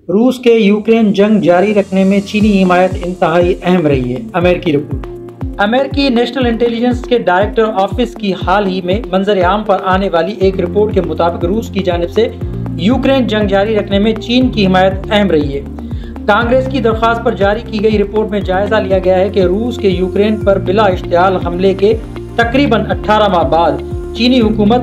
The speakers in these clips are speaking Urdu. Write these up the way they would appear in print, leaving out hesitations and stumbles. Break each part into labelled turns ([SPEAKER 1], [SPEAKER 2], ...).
[SPEAKER 1] روس کے یوکرین جنگ جاری رکھنے میں چینی حمایت انتہائی اہم رہی ہے۔ امریکی رپورٹ۔ امریکی نیشنل انٹیلیجنس کے ڈائریکٹر آفس کی حال ہی میں منظر عام پر آنے والی ایک رپورٹ کے مطابق روس کی جانب سے یوکرین جنگ جاری رکھنے میں چین کی حمایت اہم رہی ہے۔ کانگریس کی درخواست پر جاری کی گئی رپورٹ میں جائزہ لیا گیا ہے کہ روس کے یوکرین پر بلا اشتعال حملے کے تقریباً 18 ماہ بعد چینی حکومت،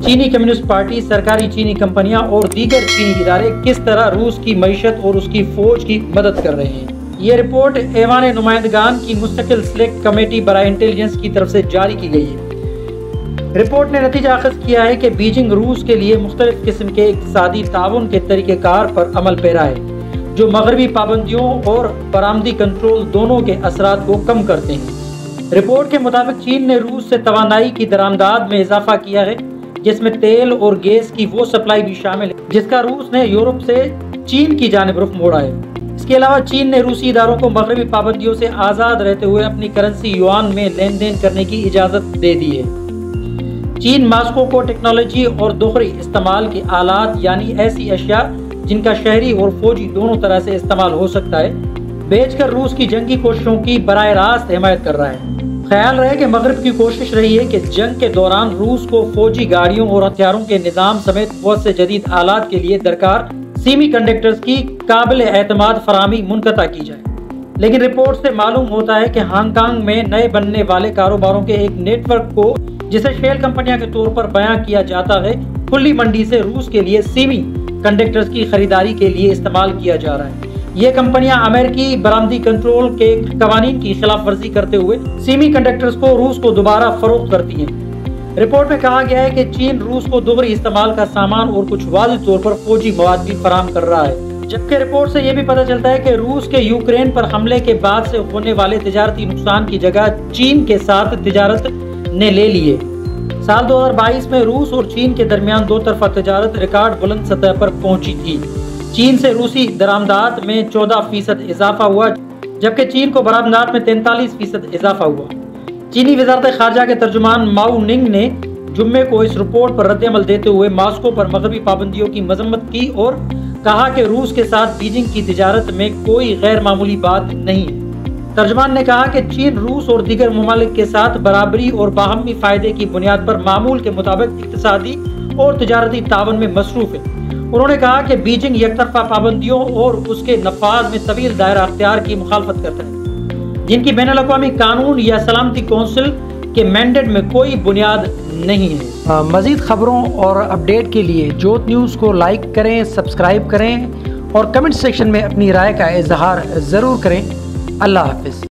[SPEAKER 1] چینی کمیونسٹ پارٹی، سرکاری چینی کمپنیاں اور دیگر چینی ادارے کس طرح روس کی معیشت اور اس کی فوج کی مدد کر رہے ہیں۔ یہ رپورٹ ایوان نمائندگان کی مستقل سلیکٹ کمیٹی برائے انٹیلیجنس کی طرف سے جاری کی گئی ہے۔ رپورٹ نے نتیجہ اخذ کیا ہے کہ بیجنگ روس کے لیے مختلف قسم کے اقتصادی تعاون کے طریقہ کار پر عمل پیرا ہے، جو مغربی پابندیوں اور برآمدی کنٹرول دونوں کے اثرات کو کم کرتے ہیں۔ رپورٹ کے مطابق چین نے روس سے توانائی کی درآمدات میں اضافہ کیا ہے، جس میں تیل اور گیس کی وہ سپلائی بھی شامل ہے جس کا روس نے یورپ سے چین کی جانب رخ موڑا ہے۔ اس کے علاوہ چین نے روسی اداروں کو مغربی پابندیوں سے آزاد رہتے ہوئے اپنی کرنسی یوان میں لین دین کرنے کی اجازت دے دی ہے۔ چین ماسکو کو ٹیکنالوجی اور دوہری استعمال کے آلات، یعنی ایسی اشیاء جن کا شہری اور فوجی دونوں طرح سے استعمال ہو سکتا ہے، بیچ کر روس کی جنگی کوششوں کی براہ راست حمایت کر رہا ہے۔ خیال رہے کہ مغرب کی کوشش رہی ہے کہ جنگ کے دوران روس کو فوجی گاڑیوں اور ہتھیاروں کے نظام سمیت بہت سے جدید آلات کے لیے درکار سیمی کنڈکٹرز کی قابل اعتماد فراہمی منقطع کی جائے، لیکن رپورٹ سے معلوم ہوتا ہے کہ ہانگ کانگ میں نئے بننے والے کاروباروں کے ایک نیٹ ورک کو، جسے شیل کمپنیاں کے طور پر بیان کیا جاتا ہے، کھلی منڈی سے روس کے لیے سیمی کنڈکٹرز کی خریداری کے لیے استعمال کیا جا رہا ہے۔ یہ کمپنیاں امریکی برآمدی کنٹرول کے قوانین کی خلاف ورزی کرتے ہوئے سیمی کنڈکٹرز کو روس کو دوبارہ فروخت کرتی ہیں۔ رپورٹ میں کہا گیا ہے کہ چین روس کو دوہری استعمال کا سامان اور کچھ واضح طور پر فوجی مواد بھی فراہم کر رہا ہے، جبکہ رپورٹ سے یہ بھی پتہ چلتا ہے کہ روس کے یوکرین پر حملے کے بعد سے ہونے والے تجارتی نقصان کی جگہ چین کے ساتھ تجارت نے لے لی ہے۔ سال 2022 میں روس اور چین کے درمیان دو طرفہ تجارت ریکارڈ بلند سطح پر پہنچی تھی۔ چین سے روسی درآمدات میں 14% اضافہ ہوا، جبکہ چین کو برآمدات میں 43% اضافہ ہوا۔ چینی وزارت خارجہ کے ترجمان ماؤ ننگ نے جمعے کو اس رپورٹ پر رد عمل دیتے ہوئے ماسکو پر مغربی پابندیوں کی مذمت کی اور کہا کہ روس کے ساتھ بیجنگ کی تجارت میں کوئی غیر معمولی بات نہیں ہے۔ ترجمان نے کہا کہ چین روس اور دیگر ممالک کے ساتھ برابری اور باہمی فائدے کی بنیاد پر معمول کے مطابق اقتصادی اور تجارتی تعاون میں مصروف ہے۔ انہوں نے کہا کہ بیجنگ یک طرفہ پابندیوں اور اس کے نفاذ میں طویل دائرہ اختیار کی مخالفت کرتا ہے، جن کی بین الاقوامی قانون یا سلامتی کونسل کے مینڈیٹ میں کوئی بنیاد نہیں ہے۔ مزید خبروں اور اپڈیٹ کے لیے جوت نیوز کو لائک کریں، سبسکرائب کریں اور کمنٹ سیکشن میں اپنی رائے کا اظہار ضرور کریں۔ اللہ حافظ۔